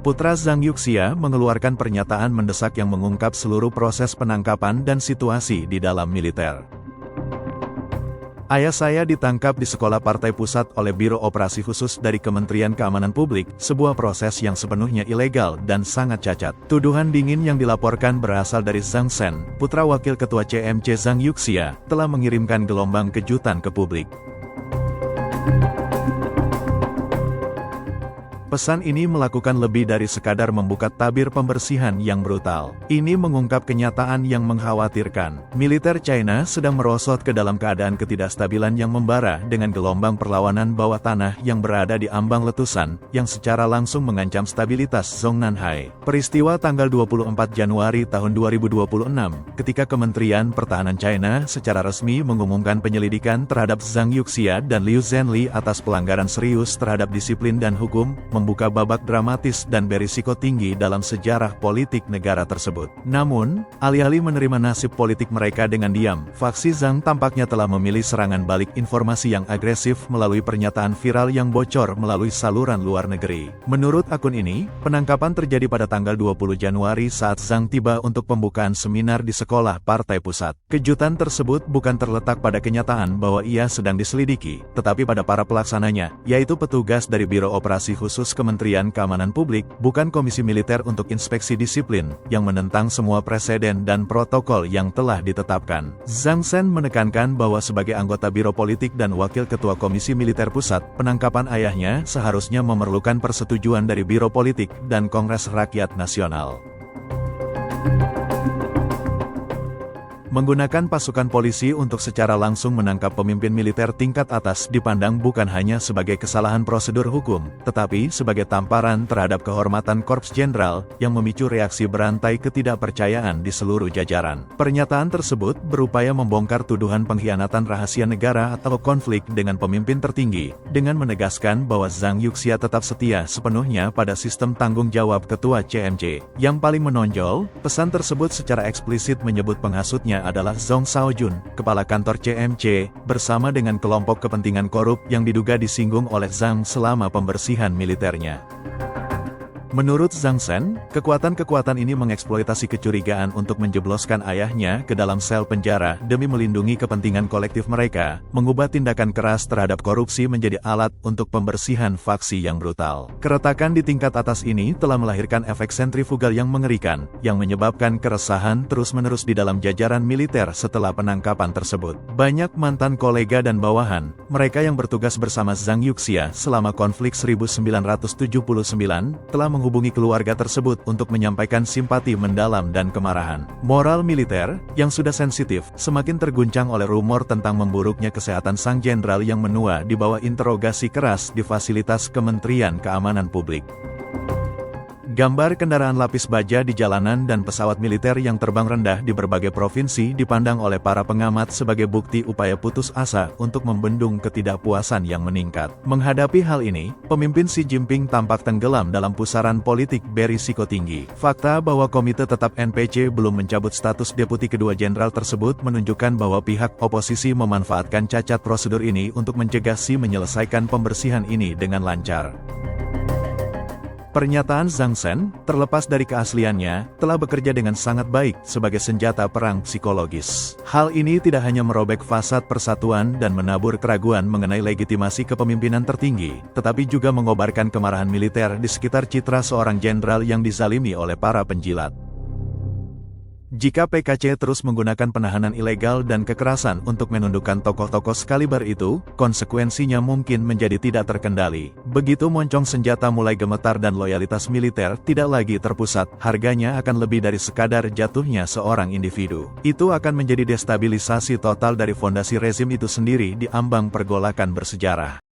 putra Zhang Yuxia mengeluarkan pernyataan mendesak yang mengungkap seluruh proses penangkapan dan situasi di dalam militer. Ayah saya ditangkap di sekolah partai pusat oleh Biro Operasi Khusus dari Kementerian Keamanan Publik, sebuah proses yang sepenuhnya ilegal dan sangat cacat. Tuduhan dingin yang dilaporkan berasal dari Zhang Sen, putra Wakil Ketua CMC Zhang Yuxia, telah mengirimkan gelombang kejutan ke publik. Pesan ini melakukan lebih dari sekadar membuka tabir pembersihan yang brutal. Ini mengungkap kenyataan yang mengkhawatirkan. Militer China sedang merosot ke dalam keadaan ketidakstabilan yang membara dengan gelombang perlawanan bawah tanah yang berada di ambang letusan, yang secara langsung mengancam stabilitas Zhongnanhai. Peristiwa tanggal 24 Januari tahun 2026, ketika Kementerian Pertahanan China secara resmi mengumumkan penyelidikan terhadap Zhang Yuxia dan Liu Zhenli atas pelanggaran serius terhadap disiplin dan hukum, membuka babak dramatis dan berisiko tinggi dalam sejarah politik negara tersebut. Namun, alih-alih menerima nasib politik mereka dengan diam, faksi Zhang tampaknya telah memilih serangan balik informasi yang agresif melalui pernyataan viral yang bocor melalui saluran luar negeri. Menurut akun ini, penangkapan terjadi pada tanggal 20 Januari saat Zhang tiba untuk pembukaan seminar di sekolah partai pusat. Kejutan tersebut bukan terletak pada kenyataan bahwa ia sedang diselidiki, tetapi pada para pelaksananya, yaitu petugas dari Biro Operasi Khusus Kementerian Keamanan Publik, bukan Komisi Militer untuk Inspeksi Disiplin, yang menentang semua preseden dan protokol yang telah ditetapkan. Zhang Sen menekankan bahwa sebagai anggota Biro Politik dan Wakil Ketua Komisi Militer Pusat, penangkapan ayahnya seharusnya memerlukan persetujuan dari Biro Politik dan Kongres Rakyat Nasional. Menggunakan pasukan polisi untuk secara langsung menangkap pemimpin militer tingkat atas dipandang bukan hanya sebagai kesalahan prosedur hukum, tetapi sebagai tamparan terhadap kehormatan Korps Jenderal yang memicu reaksi berantai ketidakpercayaan di seluruh jajaran. Pernyataan tersebut berupaya membongkar tuduhan pengkhianatan rahasia negara atau konflik dengan pemimpin tertinggi, dengan menegaskan bahwa Zhang Yuxia tetap setia sepenuhnya pada sistem tanggung jawab Ketua CMC. Yang paling menonjol, pesan tersebut secara eksplisit menyebut penghasutnya adalah Zhong Xiaojun, kepala kantor CMC, bersama dengan kelompok kepentingan korup yang diduga disinggung oleh Zhang selama pembersihan militernya. Menurut Zhang Sen, kekuatan-kekuatan ini mengeksploitasi kecurigaan untuk menjebloskan ayahnya ke dalam sel penjara demi melindungi kepentingan kolektif mereka, mengubah tindakan keras terhadap korupsi menjadi alat untuk pembersihan faksi yang brutal. Keretakan di tingkat atas ini telah melahirkan efek sentrifugal yang mengerikan, yang menyebabkan keresahan terus-menerus di dalam jajaran militer setelah penangkapan tersebut. Banyak mantan kolega dan bawahan, mereka yang bertugas bersama Zhang Yuxia selama konflik 1979, telah menghubungi keluarga tersebut untuk menyampaikan simpati mendalam dan kemarahan. Moral militer, yang sudah sensitif, semakin terguncang oleh rumor tentang memburuknya kesehatan sang jenderal yang menua di bawah interogasi keras di fasilitas Kementerian Keamanan Publik. Gambar kendaraan lapis baja di jalanan dan pesawat militer yang terbang rendah di berbagai provinsi dipandang oleh para pengamat sebagai bukti upaya putus asa untuk membendung ketidakpuasan yang meningkat. Menghadapi hal ini, pemimpin Xi Jinping tampak tenggelam dalam pusaran politik berisiko tinggi. Fakta bahwa Komite Tetap NPC belum mencabut status deputi kedua jenderal tersebut menunjukkan bahwa pihak oposisi memanfaatkan cacat prosedur ini untuk mencegah Xi menyelesaikan pembersihan ini dengan lancar. Pernyataan Zhang Sen, terlepas dari keasliannya, telah bekerja dengan sangat baik sebagai senjata perang psikologis. Hal ini tidak hanya merobek fasad persatuan dan menabur keraguan mengenai legitimasi kepemimpinan tertinggi, tetapi juga mengobarkan kemarahan militer di sekitar citra seorang jenderal yang dizalimi oleh para penjilat. Jika PKC terus menggunakan penahanan ilegal dan kekerasan untuk menundukkan tokoh-tokoh sekaliber itu, konsekuensinya mungkin menjadi tidak terkendali. Begitu moncong senjata mulai gemetar dan loyalitas militer tidak lagi terpusat, harganya akan lebih dari sekadar jatuhnya seorang individu. Itu akan menjadi destabilisasi total dari fondasi rezim itu sendiri di ambang pergolakan bersejarah.